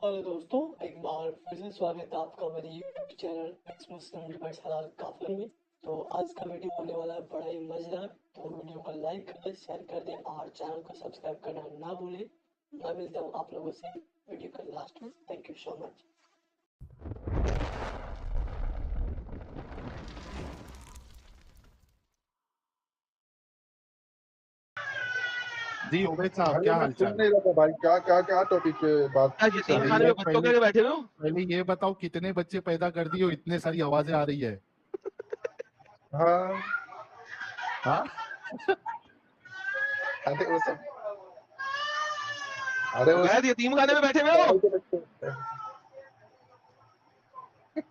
Hello दोस्तों, एक बार फिर से स्वागत है आपका मेरे यूट्यूब चैनल एक्स मुस्लिम डिवाइस हलाल काफिर में। तो आज का वीडियो होने वाला है बड़ा ही मजेदार। तो वीडियो को लाइक कर दें, शेयर कर दें और चैनल को सब्सक्राइब करना ना भूलें। मैं मिलता हूँ आप लोगों से वीडियो के लास्ट में। Thank you so much. जी उबैद साहब, भाई क्या मैं हाल सुन चाल? नहीं रहा था भाई, क्या क्या क्या टॉपिक पे बात क्या कर यतीम रहे खाने हैं? में बच्चों के बैठे हो? पहले ये बताओ कितने बच्चे पैदा कर दिए हो, इतने सारी आवाजें आ रही है। हाँ, हाँ, अरे वो सब, अरे वो उबैद, यतीम खाने में बैठे हुए हो? भाई के बच्चे,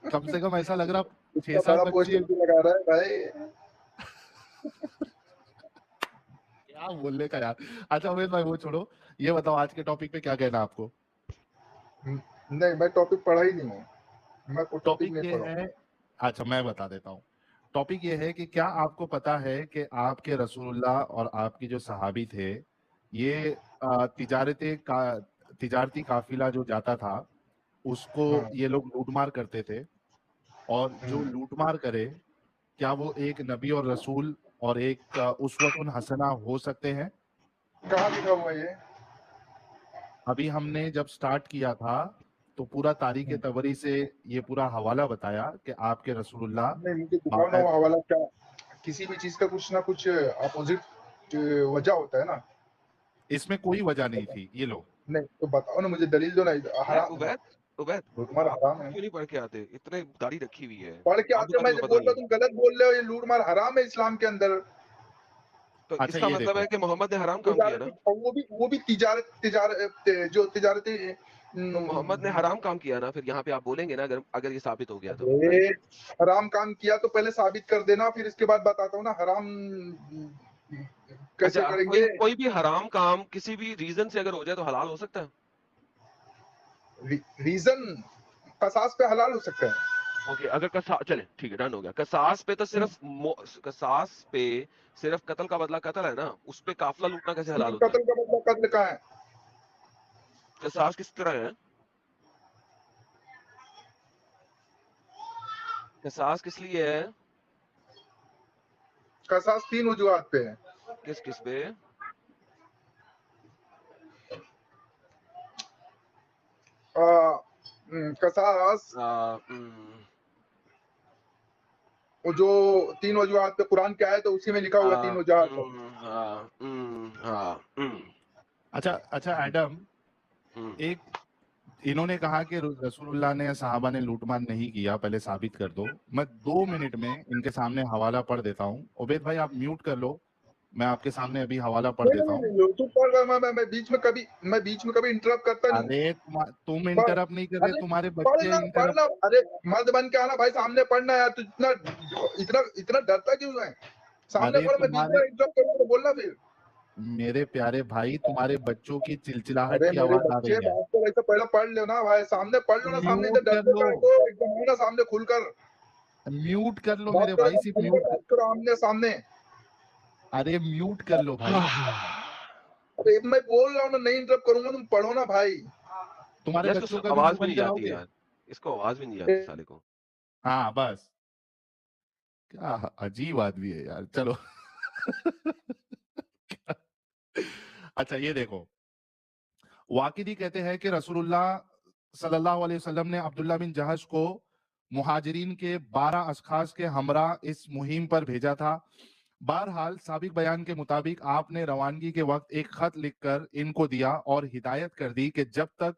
कम से कम ऐसा लग रहा इतना 6-7 बड़ा बच्चे। पोस्टर भी लगा रहा है भाई। क्या बोलने का यार। अच्छा उबैद भाई वो छोड़ो, ये बताओ आज के टॉपिक पे क्या कहना है आपको? नहीं, मैं टॉपिक पढ़ा ही नहीं हूँ, मैं कोई टॉपिक टॉपिक नहीं ये पढ़ा हूँ। है, अच्छा मैं बता देता हूँ। टॉपिक ये है कि क्या आपको पता है कि आपके रसूलुल्लाह और आपके जो सहाबी थे, ये तिजारती काफिला जो जाता था उसको हाँ, ये लोग लूटमार करते थे। और जो लूटमार करे, क्या वो एक नबी और रसूल और एक उसवतुन हसना हो सकते हैं? कहाँ लिखा हुआ है ये? अभी हमने जब स्टार्ट किया था तो पूरा तारीख तबरी से ये पूरा हवाला बताया कि आपके रसूलुल्लाह नहीं, मुझे दिखाओ ना बाकायदा। वो हवाला। क्या किसी भी चीज का कुछ ना कुछ अपोजिट वजह होता है ना? इसमें कोई वजह नहीं थी, ये लो। नहीं तो बताओ ना, मुझे दलील दो ना। हराम उबैद, उबैद, लूटमार आप हराम है। क्यों नहीं पढ़ के आते? इतने दाढ़ी रखी हुई है, पढ़ के आप भी आते, मैं दाढ़ी में जब बोल बदल रहा लो। हूँ तुम गलत बोल रहे हो। ये लूटमार हराम है इस्लाम के अंदर। तो अच्छा इसका ये मतलब है देखो, कि मोहम्मद ने हराम काम किया ना? तिजारती, और वो भी तिजारती तो मोहम्मद ने हराम काम किया ना? फिर यहाँ पे आप बोलेंगे ना, अगर अगर ये साबित हो गया तो, अरे राइट? हराम काम किया तो पहले साबित कर देना, फिर इसके बाद बताता हूँ ना हराम कैसे अच्छा, करेंगे। कोई भी हराम काम किसी भी रीजन से अगर हो जाए तो हलाल हो सकता है? रीजन कसास पे हलाल हो सकता है। ओके, अगर चले ठीक है, डन हो गया। कसास पे तो कसास पे सिर्फ कत्ल का बदला कत्ल है ना, उस पे काफला लूटना कैसे हलाल होता है? कत्ल का बदला कत्ल का है। कसास किस तरह है? कसास किस लिए है? कसास 3 वजूहात पे है। किस किस पे? कसास वो जो 3 वजूहात पे कुरान के आए तो उसी में लिखा हुआ 3 वजूहात है। अच्छा अच्छा एडम, एक इन्होंने कहा कि रसूलुल्लाह ने सहाबा ने लूटमार नहीं किया, पहले साबित कर दो। मैं 2 मिनट में इनके सामने हवाला पढ़ देता हूँ। उबैद भाई आप म्यूट कर लो, मैं आपके सामने अभी हवाला पढ़ नहीं देता नहीं हूँ। नहीं, तू पढ़ रहा। मैं बीच में कभी इंटरप्ट करता नहीं। अरे तुम पढ़, इंटरप्ट नहीं कर रहे, अरे तुम्हारे बच्चे पढ़ना इंटरप्ट। पढ़ना। अरे मर्द बन के आना भाई, सामने पढ़ना यार। तू इतना इतना इतना डरता क्यों है? सामने अरे पढ़, मैं बीच तुम्हारे, में इंटरप्ट करूंगा तो बोलना फिर। मेरे प्यारे भाई, तुम्हारे बच्चों की चिलचिलाहट अरे की मेरे आवाज आ बच्चे, रही है। बात तो वैसे पहले पढ़ लो ना भाई, सामने पढ़ लो ना। सामने इधर म्यूट कर डरते लो, का तो एकदम है ना, सामने खुलकर म्यूट कर लो बात मेरे करो भाई, ना, सिर्फ खुलकर म्यूट। बात करो आमने सामने। अरे म्यूट कर लो भाई। अरे मैं बोल रहा हूँ ना, नहीं इंटरप्ट करूंगा, तुम पढ़ो ना भाई। तुम्हारे यार, बच्चों इसको का भी आवाज मुंह भी बंद नहीं जाती कराओगे? यार, इसको आवाज भी नहीं जाती साले को। हाँ बस, क्या अजीब आदमी है यार। चलो अच्छा ये देखो, वाकिदी कहते हैं कि रसूलुल्लाह सल्लल्लाहु अलैहि वसल्लम ने अब्दुल्ला बिन जहश को मुहाजिरीन के 12 अशखास के हमरा इस मुहिम पर भेजा था। बहरहाल साबिक बयान के मुताबिक आपने रवानगी के वक्त एक खत लिखकर इनको दिया और हिदायत कर दी कि जब तक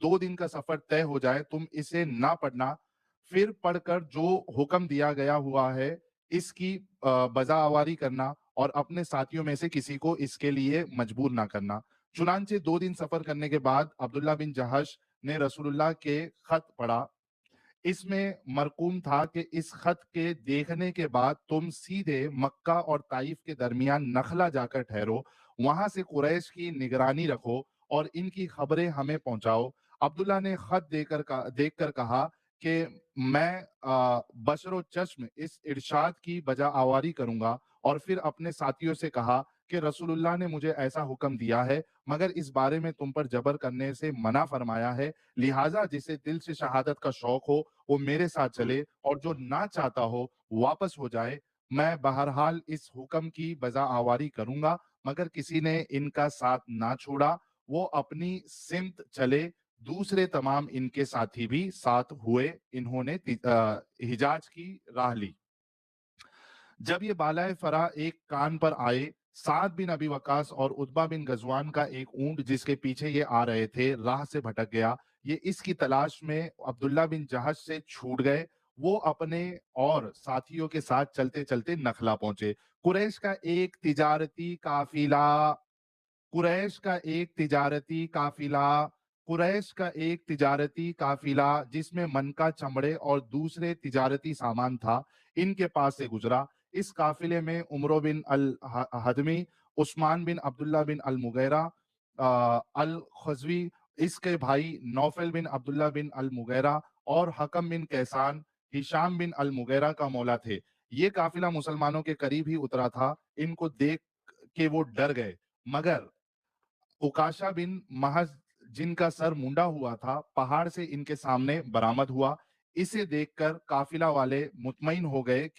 2 दिन का सफर तय हो जाए तुम इसे ना पढ़ना, फिर पढ़कर जो हुक्म दिया गया हुआ है इसकी बजाआवारी करना और अपने साथियों में से किसी को इसके लिए मजबूर ना करना। चुनांचे 2 दिन सफर करने के बाद अब्दुल्ला बिन जहश ने रसूलुल्लाह के खत पढ़ा। इसमें मरकूम था कि इस खत के देखने के बाद तुम सीधे मक्का और ताइफ के दरमियान नखला जाकर ठहरो, वहां से कुरैश की निगरानी रखो और इनकी खबरें हमें पहुंचाओ। अब्दुल्ला ने खत देखकर कहा कि मैं बशरो चश्म इस इरशाद की बजा आवारी करूंगा और फिर अपने साथियों से कहा कि रसूलुल्लाह ने मुझे ऐसा हुक्म दिया है, मगर इस बारे में तुम पर जबर करने से मना फरमाया है। लिहाजा जिसे दिल से शहादत का शौक हो वो मेरे साथ चले और जो ना चाहता हो वापस हो जाए। मैं बहरहाल इस हुक्म की बजा आवारी करूंगा। मगर किसी ने इनका साथ ना छोड़ा, वो अपनी सिमत चले। दूसरे तमाम इनके साथी भी साथ हुए। इन्होंने हिजाज की राह ली। जब ये बालाए फरा एक कान पर आए, साद बिन अबी वकास और उतबा बिन गजवान का एक ऊंट जिसके पीछे ये आ रहे थे राह से भटक गया। ये इसकी तलाश में अब्दुल्ला बिन जहश से छूट गए। वो अपने और साथियों के साथ चलते चलते नखला पहुंचे। कुरैश का एक तिजारती काफिला कुरैश का एक तिजारती काफिला कुरैश का एक तिजारती काफिला जिसमें मनका चमड़े और दूसरे तिजारती सामान था, इनके पास से गुजरा। इस काफिले में उमरो बिन अल हदमी, उस्मान बिन अब्दुल्ला बिन अल मुगैरा अल खजवी, इसके भाई नौफल बिन अब्दुल्ला बिन अल मुगैरा और हकम बिन कैसान हिशाम बिन अल मुगैरा का मौला थे। ये काफिला मुसलमानों के करीब ही उतरा था। इनको देख के वो डर गए, मगर उकाशा बिन महज जिनका सर मुंडा हुआ था पहाड़ से इनके सामने बरामद हुआ। इसे देखकर काफिला वाले मुतमईन हो गए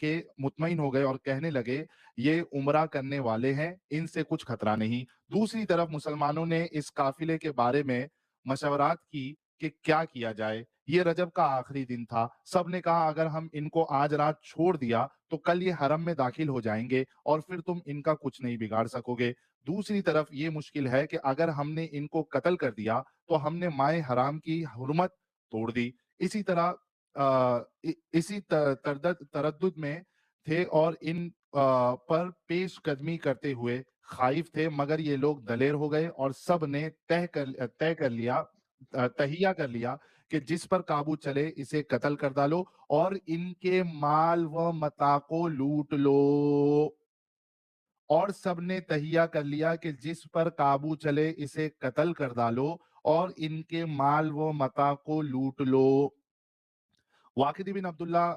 और कहने लगे, ये उमरा करने वाले हैं, इनसे कुछ खतरा नहीं। दूसरी तरफ मुसलमानों ने इस काफिले के बारे में मशवरात की कि क्या किया जाए। ये रजब का आखिरी दिन था। सब ने कहा अगर हम इनको आज रात छोड़ दिया तो कल ये हरम में दाखिल हो जाएंगे और फिर तुम इनका कुछ नहीं बिगाड़ सकोगे। दूसरी तरफ ये मुश्किल है कि अगर हमने इनको कत्ल कर दिया तो हमने माए हराम की हुर्मत तोड़ दी। इसी तरह इसी तरद्दुद में थे और इन पर पेश कदमी करते हुए खाइफ थे, मगर ये लोग दलेर हो गए और सब ने तहिया कर लिया कि जिस पर काबू चले इसे कत्ल कर डालो और इनके माल व मता को लूट लो। और सबने तहिया कर लिया कि जिस पर काबू चले इसे कत्ल कर डालो और इनके माल व मता को लूट लो। वाकिद बिन अब्दुल्ला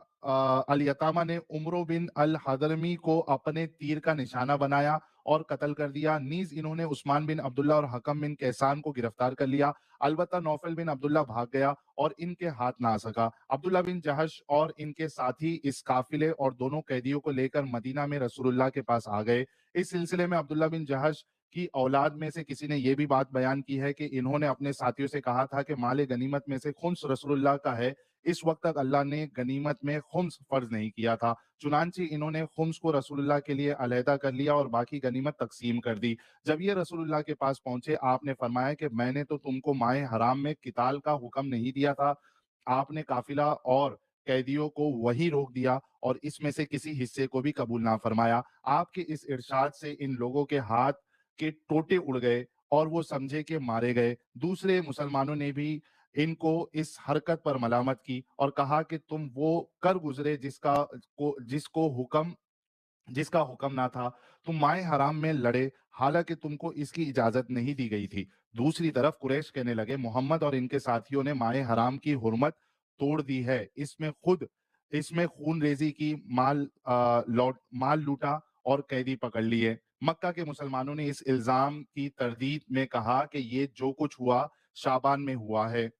अल यतामा ने उमरो बिन अल हदरमी को अपने तीर का निशाना बनाया और कत्ल कर दिया। नीज इन्होंने उस्मान बिन अब्दुल्ला और हकम बिन कैसान को गिरफ्तार कर लिया। अलबत्ता नौफल बिन अब्दुल्ला भाग गया और इनके हाथ ना आ सका। अब्दुल्ला बिन जहश और इनके साथी इस काफिले और दोनों कैदियों को लेकर मदीना में रसूलुल्लाह के पास आ गए। इस सिलसिले में अब्दुल्ला बिन जहश की औलाद में से किसी ने यह भी बात बयान की है कि इन्होंने अपने साथियों से कहा था कि माले गनीमत में से खुम्स रसूलुल्लाह का है। इस वक्त तक अल्लाह ने गनीमत में खुम्स फर्ज नहीं किया था। चुनांचे इन्होंने खुम्स को रसूलुल्लाह के लिए अलहदा कर लिया और बाकी गनीमत तकसीम कर दी। जब ये रसूलुल्लाह के पास पहुंचे, आपने फरमाया कि मैंने तो तुमको माए हराम में किताल का हुक्म नहीं दिया था। आपने काफिला और कैदियों को वही रोक दिया और इसमें से किसी हिस्से को भी कबूल ना फरमाया। आपके इस इरशाद से इन लोगों के हाथ के टोटे उड़ गए और वो समझे कि मारे गए। दूसरे मुसलमानों ने भी इनको इस हरकत पर मलामत की और कहा कि तुम वो कर गुजरे जिसका हुक्म ना था। तुम माए हराम में लड़े, हालांकि तुमको इसकी इजाजत नहीं दी गई थी। दूसरी तरफ कुरैश कहने लगे, मोहम्मद और इनके साथियों ने माए हराम की हुर्मत तोड़ दी है। इसमें खून रेजी की, माल लूटा और कैदी पकड़ लिए। मक्का के मुसलमानों ने इस इल्जाम की तरदीद में कहा कि ये जो कुछ हुआ शाबान में हुआ है।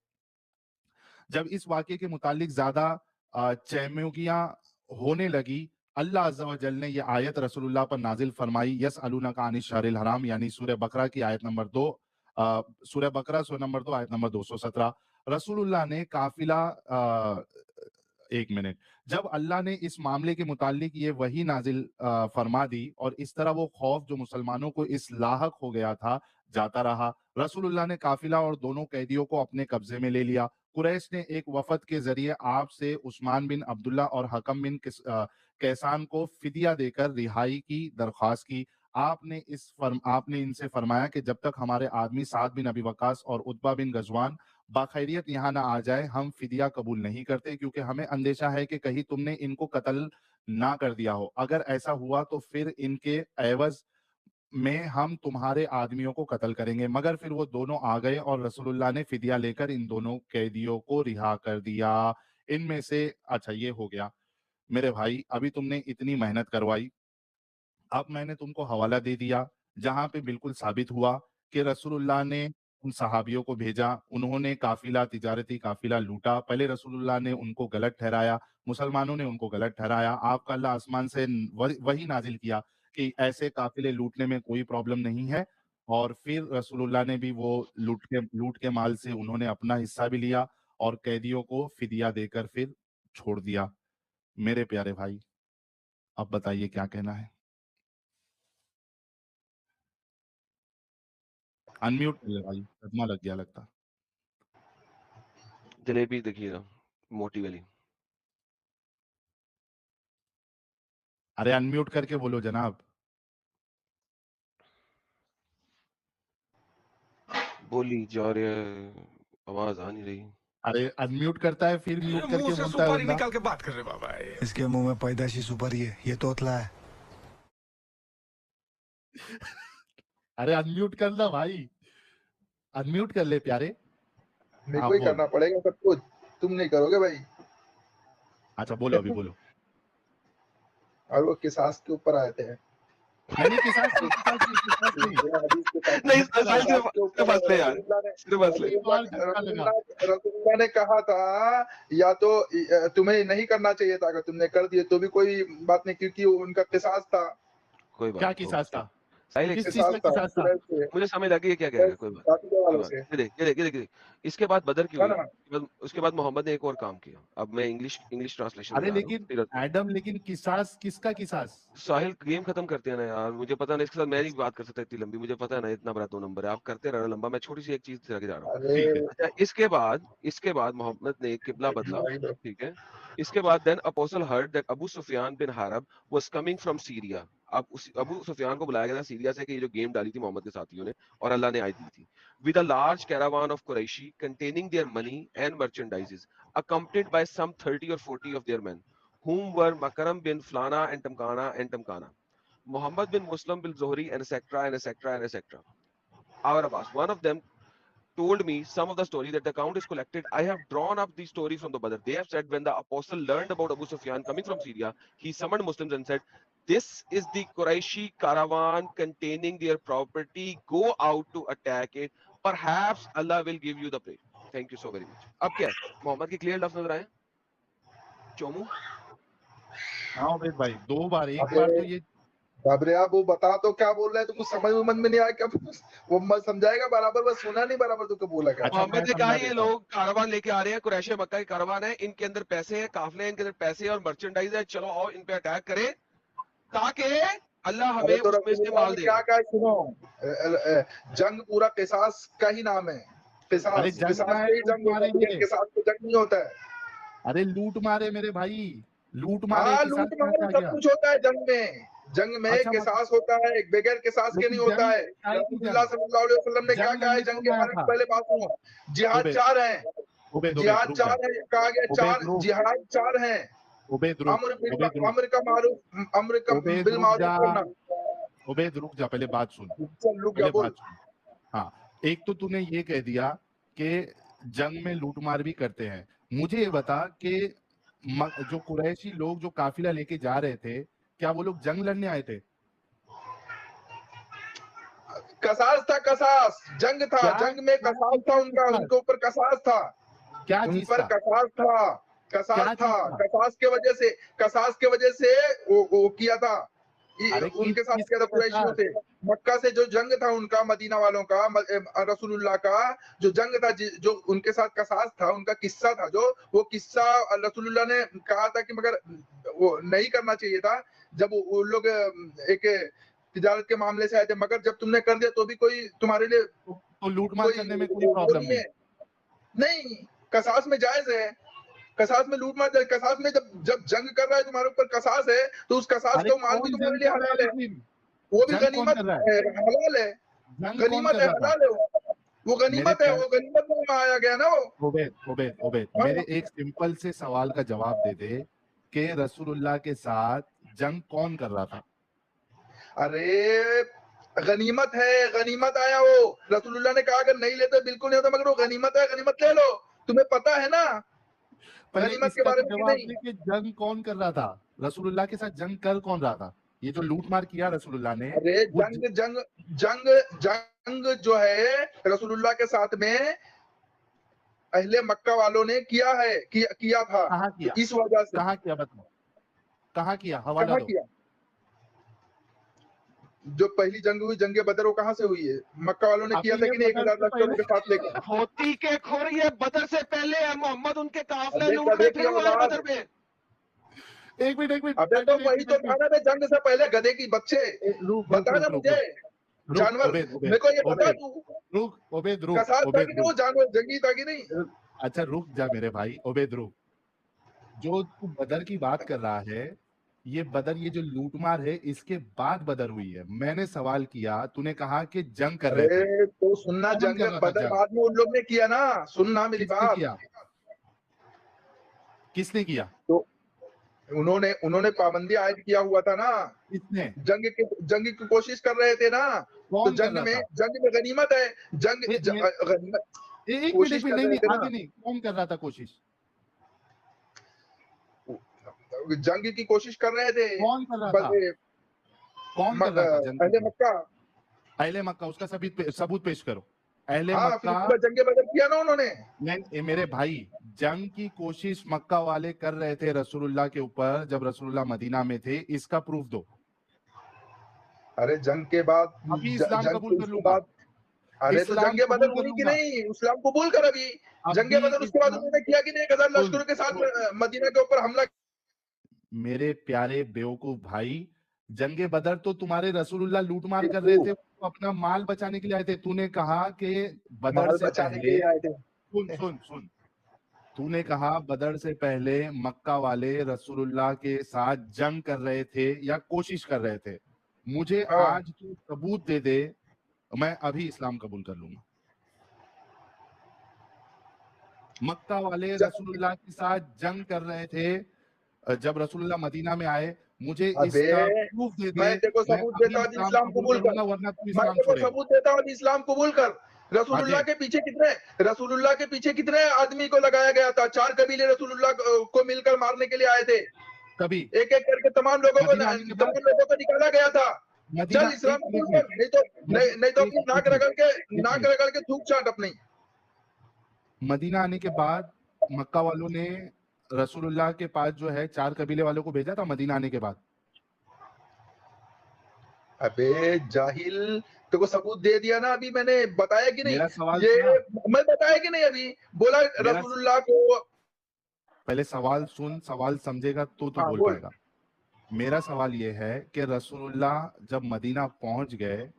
जब इस वाक़े के मुतालिक ज़्यादा चहमोगियाँ होने लगी, अल्लाह अज़्ज़ा व जल ने ये आयत रसूलुल्लाह पर नाज़िल फरमाई, यसअलूनका अनिश शहरिल हराम, यानी सूरह बकरा की आयत नंबर 2, सूरह बकरा सूरह नंबर 2 आयत नंबर 217। रसूलुल्लाह ने काफ़िला एक मिनट। जब अल्लाह ने इस मामले के मुतालिक ये वही नाजिल फरमा दी और इस तरह वो खौफ जो मुसलमानों को इस लाहक हो गया था जाता रहा। रसूलुल्लाह ने काफिला और दोनों कैदियों को अपने कब्जे में ले लिया। कुरैश ने एक वफद के जरिए आप से उस्मान बिन अब्दुल्ला और हकम बिन कैसान को फिदिया देकर रिहाई की दरख्वास्त की। आपने इनसे फरमाया कि जब तक हमारे आदमी साद बिन अबी वकास और उतबा बिन गजवान बाखैरियत यहाँ ना आ जाए, हम फिदिया कबूल नहीं करते, क्योंकि हमें अंदेशा है कि कहीं तुमने इनको कत्ल ना कर दिया हो। अगर ऐसा हुआ तो फिर इनके एवज में हम तुम्हारे आदमियों को कत्ल करेंगे। मगर फिर वो दोनों आ गए और रसूलुल्लाह ने फिदिया लेकर इन दोनों कैदियों को रिहा कर दिया। इनमें से अच्छा ये हो गया। मेरे भाई, अभी तुमने इतनी मेहनत करवाई, अब मैंने तुमको हवाला दे दिया जहां पे बिल्कुल साबित हुआ कि रसूलुल्लाह ने उन सहाबियों को भेजा, उन्होंने काफिला, तिजारती काफिला लूटा। पहले रसूलुल्लाह ने उनको गलत ठहराया, मुसलमानों ने उनको गलत ठहराया। आपका अल्लाह आसमान से वही नाजिल किया कि ऐसे काफिले लूटने में कोई प्रॉब्लम नहीं है। और फिर रसूलुल्लाह ने भी वो लूट के माल से उन्होंने अपना हिस्सा भी लिया और कैदियों को फिदिया देकर फिर छोड़ दिया। मेरे प्यारे भाई, अब बताइए क्या कहना है। अनम्यूट कर ले भाई, सदमा लग गया लगता। जलेबी देखिए ना, मोटी वाली। अरे अनम्यूट करके बोलो जनाब। बोली जा रही है, आवाज आ नहीं रही। अरे अनम्यूट करता है फिर म्यूट करके बोलता है बंदा। निकाल के बात कर रहे बाबा, इसके मुंह में पैदाशी सुपारी है, ये तोतला है। अरे अनम्यूट कर ला भाई, अनम्यूट कर ले प्यारे। मेरे हाँ को ही बोल। करना पड़ेगा सब कुछ, तुम नहीं करोगे भाई। अच्छा बोलो, अभी बोलो। और वो किसास के ऊपर आए थे। नहीं किसास नहीं। नहीं सिर्फ हंस ले यार, सिर्फ हंस ले। रसूलुल्लाह ने कहा था या तो तुम्हें नहीं करना चाहिए था, अगर तुमने कर दिए तो भी कोई बात नहीं, क्योंकि उनका किसास था। कोई बात क्या नहीं, किसास था? साहिल किस एक चीज का किसास था? मुझे समझ लगी क्या कह रहा है, कोई बात वालों से। ये देख इसके बाद बदर की है हुई, ना? उसके बाद मोहम्मद ने एक और काम किया। अब मैं इंग्लिश ट्रांसलेशन अरे लेकिन एडम, लेकिन किसास किसका किसास? साहिल गेम खत्म करते हैं ना यार, मुझे पता नहीं, इसके साथ मैं नहीं बात कर सकता इतनी लंबी, मुझे पता है ना इतना बड़ा 2 नंबर है, आप करते रहना लंबा, मैं छोटी सी एक चीज से जा रहा हूँ। अरे अच्छा, इसके बाद मोहम्मद ने किबला बदला, ठीक है। इसके बाद then apostle heard that Abu Sufyan bin Harb was coming from Syria. अब उस अबू सुफियान को बुलाया गया था सीरिया से कि ये जो गेम डाली थी मोहम्मद के साथियों ने और अल्लाह ने आयत दी थी। With a large caravan of Qureshi containing their money and मर्चेंडाइजेस accompanied by some 30 or 40 of their men, whom were Makaram bin Flana and Tamkana, Muhammad bin Muslim bin Zuhri, and etc. and etc. and etc. Our Abbas, one of them told me some of the story that the account is collected. I have drawn up the story from the Badr. They have said when the apostle learned about Abu Sufyan coming from Syria, he summoned Muslims and said, "This is the Quraishi caravan containing their property. Go out to attack it. Perhaps Allah will give you the prey." Thank you so very much. अब क्या है? मोहम्मद के clear लफ्ज नजर आए? चोमू? हाँ उबैद भाई, 2 बार, एक बार तो ये बाबरिया वो बता तो क्या बोल रहा है, तो कुछ समझ में नहीं आया क्या? वो मत समझाएगा बराबर, बस सुना नहीं बराबर, तो क्या बोला क्या? अच्छा, मोहम्मद ने मैं कहा समझा ये देता हूँ। लोग कारवान लेके आ रहे हैं, कुरैश मक्का के कारवान है, इनके अंदर पैसे हैं, काफिले हैं, इनके अंदर पैसे और मर्चेंडाइज है, चलो आओ इन पे अटैक करें ताकि अल्लाह अरे हमें तो उसमें से रसूलुल्लाह माल ने दे। क्या कहा सुनो, जंग पूरा किसास का ही नाम है। अरे किसास जंग किसास का है, पे ही लूट जंग होता है, मारेंगे। बगैर किसास पे जंग नहीं होता है। अरे लूट मारे मेरे भाई, लूट मारे, हाँ, किसास लूट कहाँ मार से आ सब गया? कुछ होता है जंग में। जंग में अच्छा किसास होता है, बगैर किसास के नहीं लेकिन होता जंग है। काहे की रसूलुल्लाह जंग? सल्लल्लाहु अलैहि वसल्लम ने क्या जंग कहा है लड़ने जंग कौन के आया बारे में? था? पहले बात सुनो। जिहाद उबैद 4 हैं, उबैद जिहाद रुक जा। 4 है, कहा गया 4 रुक। जिहाद 4 हैं। उबैद रुक, अम्र बिल उबैद रुक, अम्र का मारूफ, अम्र का उबैद बिल रुक मारूफ जा, करना। उबैद रुक जा, पहले बात सुन, चल रुक जा, पहले बोल। बात सुन। हाँ, एक तो तूने ये कह दिया कि जंग में लूटमार भी करते हैं। मुझे ये बता कि जो कुरैशी लोग जो काफिला लेके जा रहे थे, क्या वो लोग जंग लड़ने आए थे? कसास था, कसास जंग था, क्या जंग में क्या कसास चीज था का उनका, किसास? उनके ऊपर कसास था, क्या उन चीज पर का? कसास था, कसास क्या था, चीज का? कसास के वजह से वो किया था, अरे किस उनके साथ चीज किया था का कुरैशियों कसास? से। मक्का से जो जंग था उनका, मदीना वालों का, रसूलुल्लाह का जो जंग था, जो उनके साथ कसास था, उनका किस्सा था, जो वो किस्सा रसूलुल्लाह ने कहा था कि मगर वो नहीं करना चाहिए था जब वो लोग एक तिजारत के मामले से आए थे, मगर जब तुमने कर दिया तो भी कोई तुम्हारे लिए तो लूटमार करने में कोई वो प्रॉब्लम नहीं नहीं? है। नहीं, कसास में जायज है, कसास में लूट मार, कसास में जब जंग कर रहा है तुम्हारे ऊपर कसास है, तो उस कसास अरे का माल भी कौन तुम्हारे जंग लिए कर रहा है? हलाल है, लेकिन वो भी जंग कौन गनीमत कर रहा है? है, हलाल है, जंग कौन गनीमत कर है, रहा था? हलाल है, वो मेरे गनीमत है, वो गनीमत में आया गया ना वो। उबैद हाँ? मेरे एक सिंपल से सवाल का जवाब दे दे कि रसूलुल्लाह के साथ जंग कौन कर रहा था? अरे गनीमत है, गनीमत आया वो, रसूलुल्लाह ने कहा अगर नहीं लेते बिल्कुल नहीं होता, मगर वो गनीमत है, गनीमत ले लो, तुम्हें पता है ना पहले गनीमत के इसका बारे तो में कि जवाब नहीं। दे कि जंग कौन कर रहा था? रसूलुल्लाह के साथ जंग कर कौन रहा था? ये जो लूटमार किया रसूलुल्लाह ने, अरे वो जंग जंग जो है रसूलुल्लाह के साथ में अहले मक्का वालों ने किया है, किया था। कहाँ किया? तो इस वजह से कहाँ किया बताओ, कहाँ किया? हवाला कहाँ दो। किया? जो पहली जंग हुई, जंग बदर, वो कहाँ से हुई है? मक्का वालों ने किया था कि नहीं? 1000 लश्करों के साथ लेकर। होती के खोर ये बदर से पहले है, मोहम्मद उनके काफले अबे लूट रहे गधे थे की वो आए औलाद। बदर में। एक मिनट अबे तो वही तो था ना बे, जंग से पहले गधे की बच्चे। रुक बता रुक ना रुक मुझे, रुक जानवर। ओबेद ओबेद मेरे को ये बता, ओबेद तू रुक ओबेद रुक कसास था ओबेद कि नहीं? वो रुक जानवर जंगी था कि नहीं? अच्छा रुक जा मेरे भाई, ओबेद रुक। जो तू बदर की बात कर रहा है, ये बदर, ये जो लूटमार है, इसके बाद बदर हुई है। मैंने सवाल किया, तूने कहा कि जंग कर रहे थे। अरे तो सुनना, कौन जंग कर रहा था बदर जंग? बाद में उन लोग ने किया ना, सुनना मेरी किसने बात। किया? किसने किया? तो उन्होंने पाबंदी आयद किया हुआ था ना, किसने? जंग की कोशिश कर रहे थे ना। तो कौन कर जंग रहा था? में गनीमत है, गनीमत एक कोशिश मिनट, कर नहीं रहे नहीं, थे ना। आगे नहीं, कौन कर रहा था कोशिश? जंग की कोशिश कर रहे थे कौन कर रहा था? कौन कर रहा था जंग अहले की? मक्का। अहले मक्का, उसका सबूत पेश करो। अहले हाँ, फिर मक्का। उसके बाद जंग बदर किया ना उन्होंने। नहीं मेरे भाई, जंग की कोशिश मक्का वाले कर रहे थे रसूलुल्लाह के ऊपर जब रसूलुल्लाह मदीना में थे, इसका प्रूफ दो। अरे जंग के बाद, अभी इस्लाम जंग कबूल के कर उसके लूंगा, बाद, अरे तो इस्लाम जंग बदर कबूल कर हुई कि लूंगा। नहीं? इस्लाम कबूल कर अभी। जंग अभी बदर उसके बाद उन्होंने किया कि नहीं? 1000 सुन लश्करों के साथ सुन, मदीना के ऊपर हमला। मेरे प्यारे बेवकूफ भाई, जंगे बदर तो तुम्हारे रसूलुल्लाह लूटमार कर रहे थे, बेवकूफ। वो अपना माल बचाने के लिए आए थे। तूने कहा कि बदर माल से बचाने के पहले, लिए आए थे। सुन सुन सुन, तूने कहा बदर से पहले मक्का वाले रसूलुल्लाह के साथ जंग कर रहे थे या कोशिश कर रहे थे। मुझे हाँ, आज तू सबूत दे दे, मैं अभी इस्लाम कबूल कर लूंगा। मक्का वाले रसूलुल्लाह के साथ जंग कर रहे थे जब रसूलुल्लाह मदीना में आए। मुझे अबे इसका प्रूफ दे दे, मैं तेको मैं सबूत अभी देता हूँ, इस्लाम इस्लाम कबूल कबूल कर। करूंगा, वरना तू मैं इस्लाम तेको छोड़ेगा। सबूत देता हूँ, इस्लाम कबूल कर। हाँ रसूलुल्लाह दे। के पीछे रसूलुल्लाह के पीछे कितने आदमी को लगाया गया था? 4 कबीले रसूलुल्लाह को मिलकर मारने के लिए आए थे। कभी एक एक करके तमाम लोगों मदीना आने के बाद, को निकाला गया था। मदीना, चल इस्लाम एक कबूल मिनट, कर, नहीं तो अपनी एक मिनट, एक नाक मिनट। रगड़ के थूक चाट अपनी। मदीना आने के बाद मक्का वालों ने रसूलुल्लाह के पास जो है 4 कबीले वालों को भेजा था मदीना आने के बाद। अबे जाहिल, तेको सबूत दे दिया ना अभी, मैंने बताया कि नहीं? मेरा सवाल ये सुना, मैं बताया कि नहीं? अभी बोला मेरा रसूलुल्लाह को। पहले सवाल सुन, सवाल समझेगा तो तू हाँ बोल बोल। पाएगा। मेरा सवाल ये है कि रसूलुल्लाह जब मदीना पहुंच गए,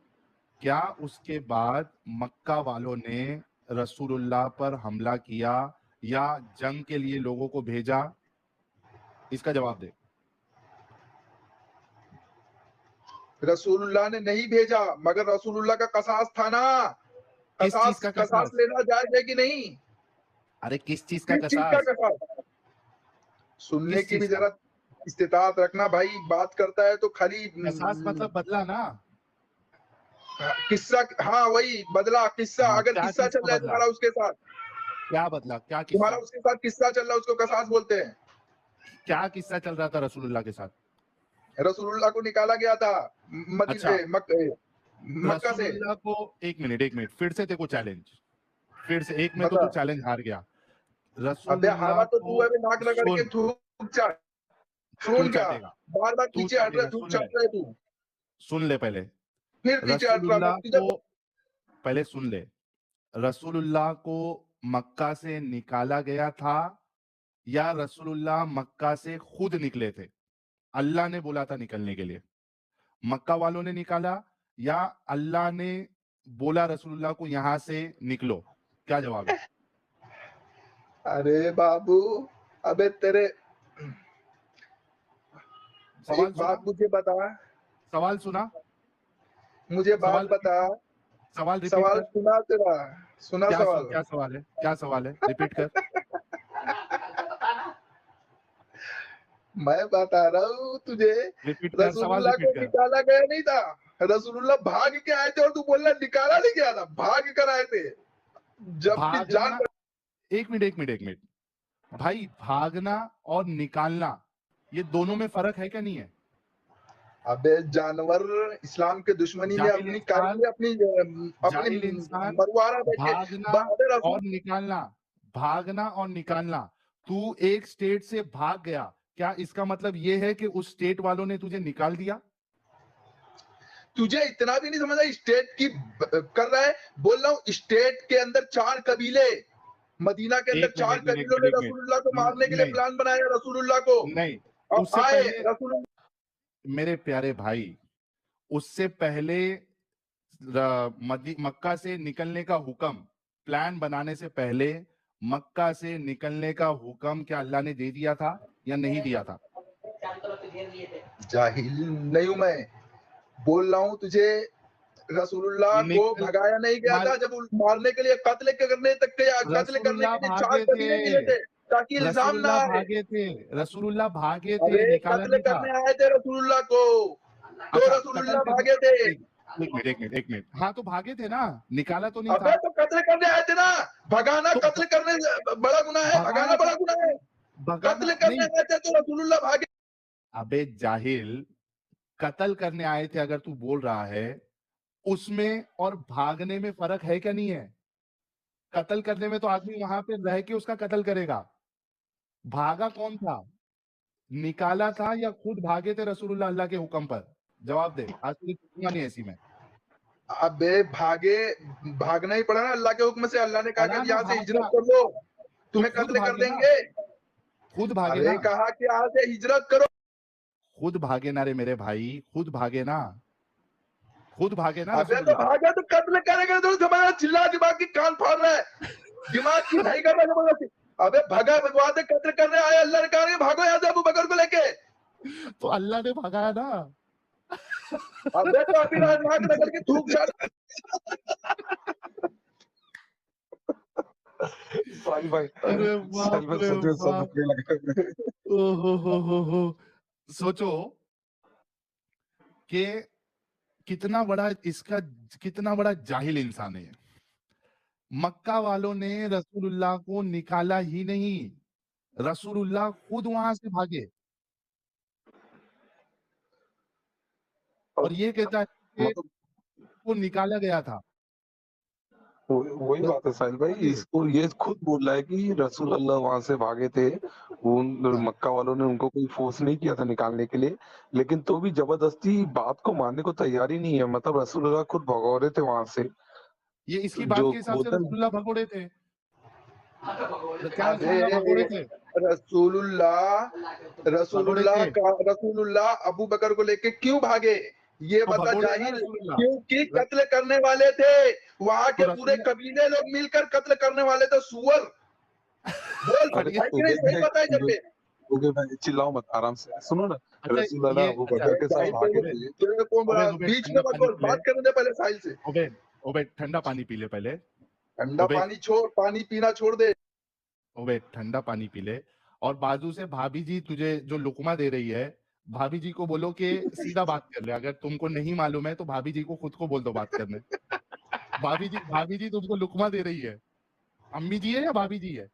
क्या उसके बाद मक्का वालों ने रसूलुल्लाह पर हमला किया या जंग के लिए लोगों को भेजा? इसका जवाब दे। रसूलुल्लाह ने नहीं भेजा, मगर रसूलुल्लाह का कसास था ना। किस चीज का कसास कसास? लेना जायज है कि नहीं? अरे किस चीज का किस चीज का कसास? कसास? सुनने किस की भी चीज का जरा इस्तिताअत रखना भाई। बात करता है तो खाली कसास? मतलब बदला ना? किस्सा। हाँ वही बदला, किस्सा। हाँ, अगर क्या किस्सा चीज चल का रहा है बदला? तुम्हारा उसके साथ, क्या बदला? क्या तुम्हारा किस्सा? उसके साथ किस्सा चल रहा है, उसको कसास बोलते हैं। क्या किस्सा चल रहा था रसूलुल्लाह के साथ? रसूलुल्लाह को निकाला गया था अच्छा, मक्का से। रसूलुल्लाह को, एक मिनट, फिर से तेको चैलेंज, फिर से एक में तो बता। तू चैलेंज हार गया। अबे रसूलुल्लाह हारा तो तू को, अभी नाक रगड़ के सुन, थूक चाट। तू सुन क्या, चाटेगा, बार बार तू पीछे हट रहा है, चाटेगा, थूक चाट रहा है तू। सुन ले पहले। फिर पीछे हट रहा, मैं रसूलुल्लाह तुझे। को, पहले सुन ले। रसूलुल्लाह को मक्का से निकाला गया था या रसूलुल्लाह मक्का से खुद निकले थे? अल्लाह ने बोला था निकलने के लिए। मक्का वालों ने निकाला या अल्लाह ने बोला रसूलुल्लाह को यहां से निकलो? क्या जवाब है? अरे बाबू, अबे तेरे, सवाल एक सुना, बात मुझे बता, सवाल सुना, मुझे बात सवाल रिपीट बता। कर, सवाल रिपीट सवाल कर। सुना तेरा, सुना सवाल। क्या सवाल है? क्या सवाल है? रिपीट कर। मैं बता रहा हूँ तुझे, रिपीट कर, सवाल रसूलुल्लाह रिपीट को कर। निकाला गया नहीं था। रसूलुल्लाह भाग के आए थे और तू बोल रहा निकाला नहीं गया था, भाग कर आए थे। जबकि जान भागना, एक मिनट भाई, भागना और निकालना, ये दोनों में फर्क है क्या नहीं है? अबे जानवर, इस्लाम के दुश्मनी ने जाहिल अपनी इंसान, कर ली, अपनी जाहिल इंसान, मरवाना देखे। भागना अबे रसूल और निकालना, भागना और निकालना। तू एक स्टेट से भाग गया, क्या इसका मतलब ये है कि उस स्टेट वालों ने तुझे निकाल दिया? तुझे इतना भी नहीं समझा स्टेट की कर रहा है। बोल रहा हूँ स्टेट के अंदर 4 कबीले, मदीना के अंदर एक मिनट 4 एक मिनट एक कबीलों मिनट ने एक मिनट रसूलुल्लाह को मारने के लिए नहीं प्लान बनाया रसूलुल्लाह को। नहीं, अब उससे आए पहले रसूल मेरे प्यारे भाई, उससे पहले मक्का से निकलने का हुक्म, प्लान बनाने से पहले मक्का से निकलने का हुक्म क्या अल्लाह ने दे दिया था या नहीं दिया था? जाहिल नहीं हूं मैं, बोल रहा हूँ तुझे रसूलुल्लाह को निकल भगाया नहीं गया मार था जब मारने के लिए कत्ल करने तक के कत्ल करने रसूलुल्लाह के लिए 4 भागे थे, कबीले मिले थे ताकि इल्जाम ना रसूलुल्लाह आए। भागे थे, रसूलुल्लाह भागे थे, अबे निकाला कत्ल नहीं था। करने आए थे रसूलुल्लाह को, तो अच्छा, कत्ल रसूलुल्लाह करने, भागे थे। एक एक मिनट, हाँ तो भागे थे ना, निकाला तो नहीं अबे था। तो कत्ल करने आए थे ना, भगाना तो कत्ल करने से बड़ा गुनाह है, भगाना भगाना था, बड़ा गुनाह है। भगाना कत्ल करने नहीं। आए थे तो रसूलुल्लाह भागे। अबे जाहिल, कत्ल करने आए थे अगर तू बोल रहा है, उसमें और भागने में फर्क है क्या नहीं है? कत्ल करने में तो आदमी वहां पे रह के उसका कत्ल करेगा, भागा कौन था? निकाला था या खुद भागे थे रसूलुल्लाह अल्लाह के हुक्म पर? जवाब दे, आज तुझे छूटूंगा नहीं ऐसी में। अबे भागे, भागना ही पड़ा ना अल्लाह के हुक्म से। अल्लाह ने कहा पड़ा कि ना, यहाँ से भागना, हिजरत कर लो, तो तुम्हें खुद कत्ल कर भागे ना, देंगे। खुद भागे अरे ना, कहा कि यहाँ से हिजरत करो। खुद भागे ना रे मेरे भाई, खुद भागे ना, खुद भागे ना अबे तो रसूलुल्लाह। भागे तो कत्ल करेंगे तो समझ, चिल्ला दिमाग की कान फाड़ रहा है, दिमाग की नहीं कर रहा है जबरदस्ती। अबे भगा भगवा दे, कत्ल करने आए, अल्लाह ने कहा कि भागो यहाँ से अबू बकर को लेके। तो अल्लाह ने भगाया ना। अबे तो अभी नाक रगड़ के थूक छाड़। साहिल भाई, अरे साहिल बाप भाई रे सोचो सब बाप, हंसने लगे। हो सोचो कि कितना बड़ा इसका, कितना बड़ा जाहिल इंसान है। मक्का वालों ने रसूलुल्लाह को निकाला ही नहीं, रसूलुल्लाह खुद वहां से भागे और ये कहता है कि मतलब वो निकाला गया था। वही बात है साहिल भाई, इसको ये खुद बोल रहा है कि रसूल अल्लाह वहां से भागे थे, उन हाँ, मक्का वालों ने उनको कोई फोर्स नहीं किया था निकालने के लिए, लेकिन तो भी जबरदस्ती बात को मानने को तैयार ही नहीं है। मतलब रसूल अल्लाह खुद भगौ रहे थे वहां से, ये इसकी बात जो के हिसाब से बोलते हैं। रसूलुल्लाह भगोड़े थे, क्या अबे रसूलुल्लाह भगोड़े थे? भगोड़े थे रसूलुल्लाह अबू बकर को लेके क्यों भागे, ये तो बता भगोड़े ना जाहिल। रसूलुल्लाह। क्योंकि कत्ल करने वाले थे, वहां तो के पूरे रसूल कबीले लोग मिलकर कत्ल करने वाले थे, सुअर। बोल अरे ये है कि नहीं, उगे सही भाई, बताए जब पे। उगे भाई चिल्लाओ मत, आराम से सुनो ना। अच्छा रसूल अल्लाह ये अबू अच्छा बकर अरे के साथ जाहिल भागे तेरे थे। तेरे को उबेद बीच में ठंडा मत पानी बोल, पी ले, बात करने दे पहले साहिल से। उबेद उबेद ठंडा पानी पी ले पहले, ठंडा उबेद पानी छोड़, पानी पीना छोड़ दे। उबेद ठंडा पानी पी ले। और बाजू से भाभी जी तुझे जो लुकमा दे रही है, भाभी जी को बोलो कि सीधा बात कर ले, अगर तुमको नहीं मालूम है तो भाभी जी को खुद को बोल दो बात करने। भाभी जी तुमको लुकमा दे रही है, अम्मी जी है या भाभी जी है?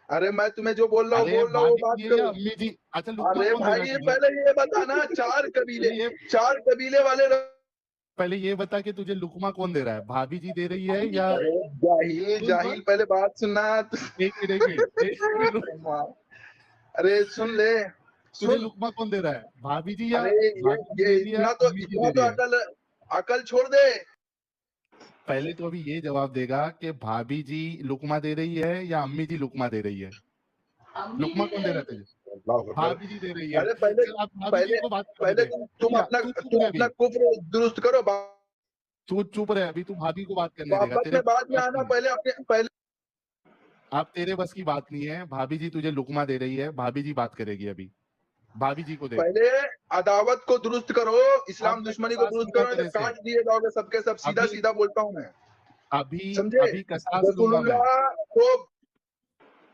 अरे मैं तुम्हें जो बोल रहा हूँ अरे वो भाभी बात जी है या करो। अम्मी जी? अच्छा लुकमा अरे कौन दे रहा भाई है तुझे? पहले ये बताना, चार कबीले वाले पहले ये बता कि तुझे लुकमा कौन दे रहा है, भाभी जी दे रही है या? अरे जाहिल सुन जाहिल, सुन, पहले बात सुनना। एक मिनट अरे सुन ले, तुझे सुन। लुकमा कौन दे रहा है, भाभी जी या? अरे भाभी जी ये दे रही है या अम्मी जी इतना दे तो रही है? अकल अकल छोड़ दे। पहले तो अभी ये जवाब देगा कि भाभी जी लुकमा दे रही है या अम्मी जी लुकमा दे रही है? लुकमा कौन दे रहा है तुझे? अल्लाह अकबर। भाभी जी दे रही है। अरे पहले चल आप भाभी जी पहले को बात करने पहले दे। चुप जा, तू चुप रहे अपना अभी, कुफ्र दुरुस्त करो, तू चुप रहे अभी, तू भाभी को बात करने देगा, वापस तेरे में बस बाद की में बात आना। नहीं है। पहले अपने पहले आप तेरे बस की बात नहीं है, भाभी जी तुझे लुकमा दे रही है, भाभी जी बात करेगी अभी, भाभी जी को दे। पहले अदावत को दुरुस्त करो, अब इस्लाम मैं दुश्मनी को कसास दुरुस्त लूंगा करो, नहीं तेरे तो से, काट दिए जाओगे सबके सब। सीधा अभी सीधा बोलता हूँ मैं, अभी समझे। अभी कसास लूंगा मैं, रसूलुल्लाह को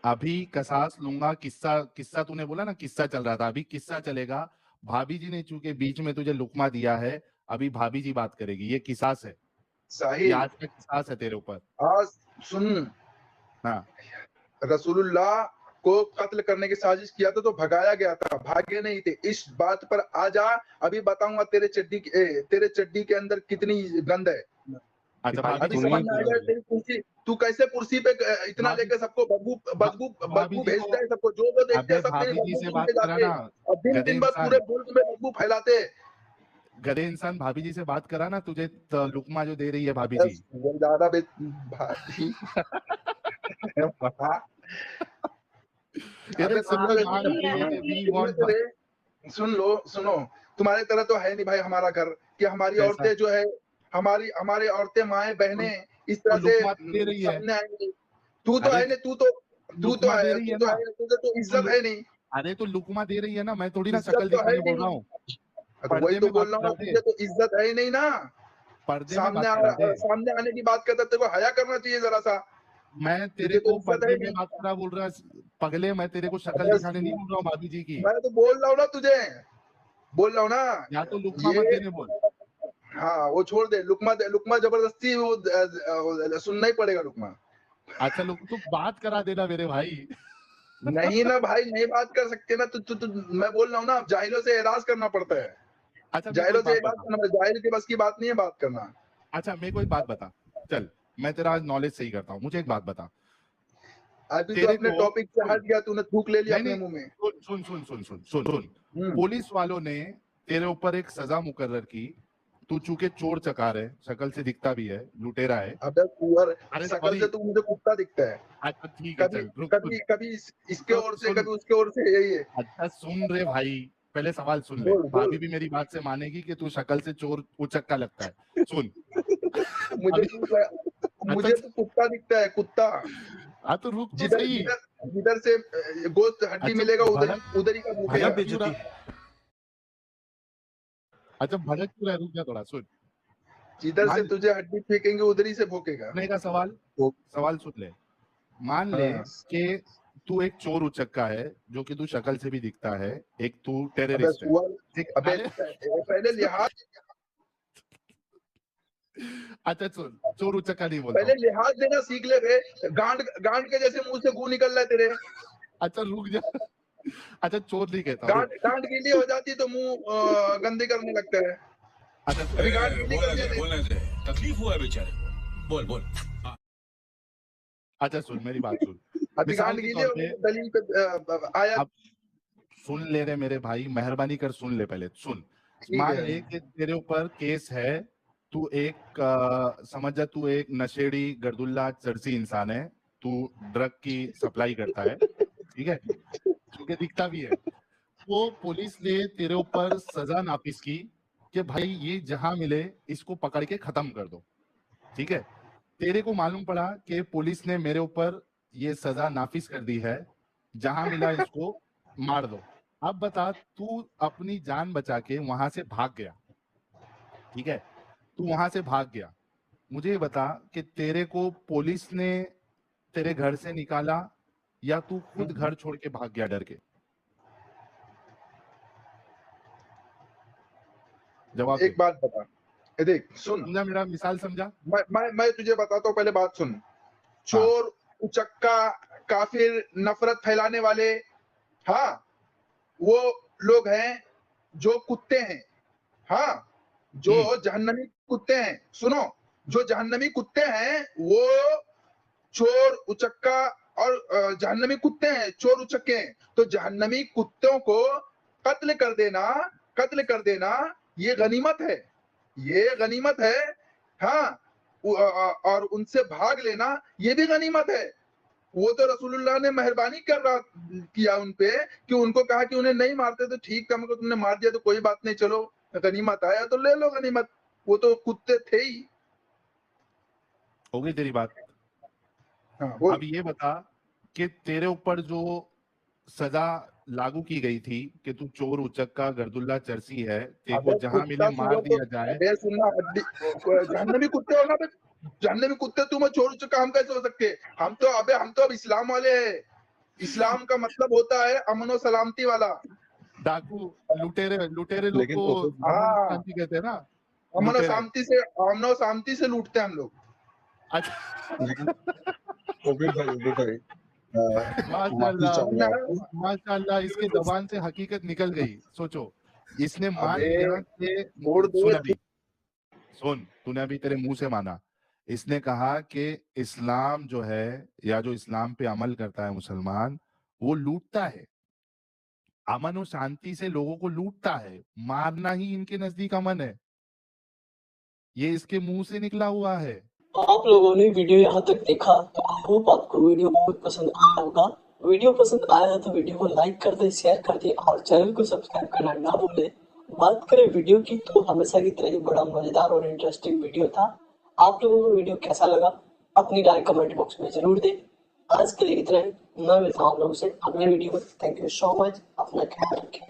अभी कसास लूंगा। किस्सा किस्सा तूने बोला ना, किस्सा चल रहा था, अभी किस्सा चलेगा। भाभी जी ने चूंकि बीच में तुझे लुकमा दिया है, अभी भाभी जी बात करेगी, ये किसास है, ये साहिल आज का किसास है तेरे ऊपर। आज सुन, हाँ रसूलुल्लाह को कत्ल करने की साजिश किया था तो भगाया गया था, भागे नहीं थे। इस बात पर आ जा, अभी बताऊंगा तेरे चड्डी के अंदर कितनी गंद है। अच्छा भाई, भाभी अभी जी से समझ बात में करा आएगा दे। तेरी कुर्सी, तू कैसे कुर्सी पे इतना भाभी लेके सबको बदबू भाभी जी भेजता को है, सबको जो देखते अबे हैं सब तेरी भाभी जी बदबू से सुन बात के करा जाते ना, हैं और दिन गधे दिन भर पूरे इंसान, मुल्क में बदबू फैलाते हैं। गधे इंसान, भाभी जी से बात करा ना, तुझे लुकमा जो दे रही है भाभी जी। ज्यादा भाभी ये अबे देख सब लोग मान रही है वी वांट। सुनो, तुम्हारे तरह तो है नहीं भाई हमारा घर कि हमारी कैसा औरतें जो है, हमारी औरतें माएं बहनें इस तो तरह से लुकमा दे रही है। सामने आएंगी। तू तो अरे है नहीं, तू तो लुकमा दे है, रही तू है तो ना, है नहीं, तुझे तो तो इज्जत है नहीं, अरे तो लुकमा दे रही है ना, मैं थोड़ी ना इज्जत शक्ल तो है दिखाने बोल रहा नहीं। हूँ। तो वही पर्दे तो में बात बोल रहा करा हूँ, दे, तुझे तो इज्जत है ही नहीं ना। पर्दे में बात करा दे। सामने आने की बात करता, तेरे को हया करना चाहिए जरा सा। मैं तेरे तुझे तो को इज्जत है पर्दे में नहीं। बात करा बोल रहा पगले, मैं तेरे को शक्ल बस, दिखाने नहीं बोल रहा हूँ भाभी जी की। मैं तो बोल रहा हूँ ना तुझे, बोल रहा हूँ ना या तो लुकमा मत ये। देने बोल। हाँ वो छोड़ दे, लुकमा जबरदस्ती वो सुनना ही पड़ेगा लुकमा। अच्छा लोग तू बात करा देना मेरे भाई। नहीं ना भाई, नहीं बात कर सकते ना, तू मैं बोल रहा हूँ ना, जाहिलों से एराज करना पड़ता है, अच्छा मेरे को जाहिलों एक से बात एराज बता, करना पड़ता है, जाहिल के बस की बात नहीं है बात करना। अच्छा मेरे को एक बात बता, चल मैं तेरा आज नॉलेज सही करता हूँ, मुझे एक बात बता। अभी तो तेरे अपने को टॉपिक से सुन, हट गया, तूने थूक ले लिया नहीं अपने नहीं मुंह में। सुन सुन सुन सुन सुन सुन, हम्म। पुलिस वालों ने तेरे ऊपर एक सजा मुकर्रर की। तू चूंकि चोर चकार है, शक्ल से दिखता भी है, लुटेरा है। अबे कुंवर, अरे शकल सॉरी, से तू मुझे कुत्ता दिखता है। अच्छा ठीक है कभी चल रुक सुन, कभी इसके तो ओर से, सुन, कभी उसके ओर से, यही है। अच्छा सुन रे भाई, पहले सवाल सुन ले, बोल भाभी बोल। भी मेरी बात से मानेगी कि तू शक्ल से चोर उचक्का लगता है। सुन मुझे अभी, अच्छा मुझे तो कुत्ता दिखता है, कुत्ता। हाँ तो रुक तो जिधर सही। जिधर जिधर से गोश्त हड्डी अच्छा मिलेगा उधर भड़क उधर ही का भड़क भूखेगा। क्यों रहा, अच्छा भड़क क्यों रहा है, रुक जा थोड़ा सुन। जिधर से मान तुझे हड्डी फेंकेंगे उधर ही से भूखेगा। सुनने का सवाल, सवाल सुन ले। मान ले हाँ। कि तू एक चोर उचक्का है, जो कि तू शक्ल से भी दिखता है, एक तू अबे टेररिस्ट है, सुअर, ठीक। अबे अरे पहले लिहाज अच्छा सुन, चोर उचक्का नहीं बोलता हूँ। देना सीख ले बे। गांड गांड के जैसे मुंह से गू निकल रहा है तेरे। अच्छा रुक जा, अच्छा चोर नहीं कहता हूँ, रुक। गांड गीली हो जाती है तो मुंह गंदे करने लगता है। अच्छा सुन, अभी गांड गीली कर दिया बोलने दे, तकलीफ हुआ है बेचारे को, बोल बोल। अच्छा सुन मेरी बात सुन। अभी मिसाल गांड के गीली तौर हो पे, गई, दलील पे आया। अब सुन ले रहे मेरे भाई, मेहरबानी कर सुन ले, पहले सुन। ठीक मान है। ले कि तेरे ऊपर केस है, तू एक समझ जा, तू एक नशेड़ी गर्दुल्ला चर्सी इंसान है, तू ड्रग की सप्लाई करता है, ठीक है, क्योंकि दिखता भी है। तो पुलिस ने तेरे ऊपर सजा नाफिज की कि भाई ये जहां मिले इसको पकड़ के खत्म कर दो, ठीक है। तेरे को मालूम पड़ा कि पुलिस ने मेरे ऊपर ये सजा नाफिज कर दी है, जहां मिला इसको मार दो। अब बता, तू अपनी जान बचा के वहां से भाग गया, ठीक है, तू वहां से भाग गया। मुझे ये बता कि तेरे को पुलिस ने तेरे घर से निकाला या तू खुद घर छोड़ के भाग गया डर के? जवाब दे। एक बात बता, ये देख सुन, समझा मेरा मिसाल, समझा? मैं तुझे बताता हूँ, पहले बात सुन। चोर, उचक्का, काफिर, नफरत फैलाने वाले, हाँ, वो लोग हैं जो कुत्ते हैं। हाँ, जो जहन्नमी कुत्ते हैं, सुनो, जो जहन्नमी कुत्ते हैं वो चोर, उचक्का और जहन्नमी कुत्ते हैं, चोर उचक्के हैं। तो जहन्नमी कुत्तों को कत्ल कर देना ये गनीमत है, ये गनीमत है। हाँ, और उनसे भाग लेना ये भी गनीमत है। वो तो रसूलुल्लाह ने मेहरबानी किया उन पे कि उनको कहा कि उन्हें नहीं मारते तो ठीक था, मगर तुमने मार दिया तो कोई बात नहीं, चलो गनीमत आया तो ले लो गनीमत। वो तो कुत्ते थे ही। हो गई तेरी बात। हाँ बोल। अब ये बता कि तेरे ऊपर जो सजा लागू की गई थी कि तू चोर, उचक्का, गर्दुल्ला चर्सी है, तेरे को अबे जहां मिले कुत्ता मार सुअर तो, दिया जाए। अबे सुनना, जहन्नमी कुत्ते हो ना बे, जहन्नमी कुत्ते तुम चोर उचक्का हम कैसे हो सकते? हम तो अब इस्लाम वाले हैं। इस्लाम का मतलब होता है अमन और सलामती वाला। डाकू, लुटेरे लुटेरे लोग लेकिन को अमन हाँ, शांति कहते हैं ना, अमन और लुटेरे। शांति से लूटते हैं हम लोग। अच्छा लेकिन ओबिर भाई माशाल्लाह चाहूंगा माशाल्लाह, इसके जबान से हकीकत निकल गई। सोचो, इसने मान अबे लिया कि छोड़ दे सुन अभी, सुन, तूने अभी तेरे मुंह से माना। इसने कहा कि इस्लाम जो है, या जो इस्लाम पे अमल करता है मुसलमान, वो लूटता है, अमन और शांति से लोगों को लूटता है, मारना ही इनके नजदीक अमन है। ये इसके मुंह से निकला हुआ है। आप लोगों ने वीडियो यहाँ तक देखा तो आई होप आपको वीडियो बहुत पसंद आया होगा। वीडियो पसंद आया तो वीडियो को लाइक कर दे, शेयर कर दे और चैनल को सब्सक्राइब करना ना भूले। बात करें वीडियो की तो हमेशा की तरह ये बड़ा मजेदार और इंटरेस्टिंग वीडियो था। आप लोगों को वीडियो कैसा लगा अपनी राय कमेंट बॉक्स में जरूर दें। आज के लिए इतना ही, मैं मिलता हूँ आप लोगों से अगले वीडियो में। थैंक यू सो मच, अपना ख्याल रखें।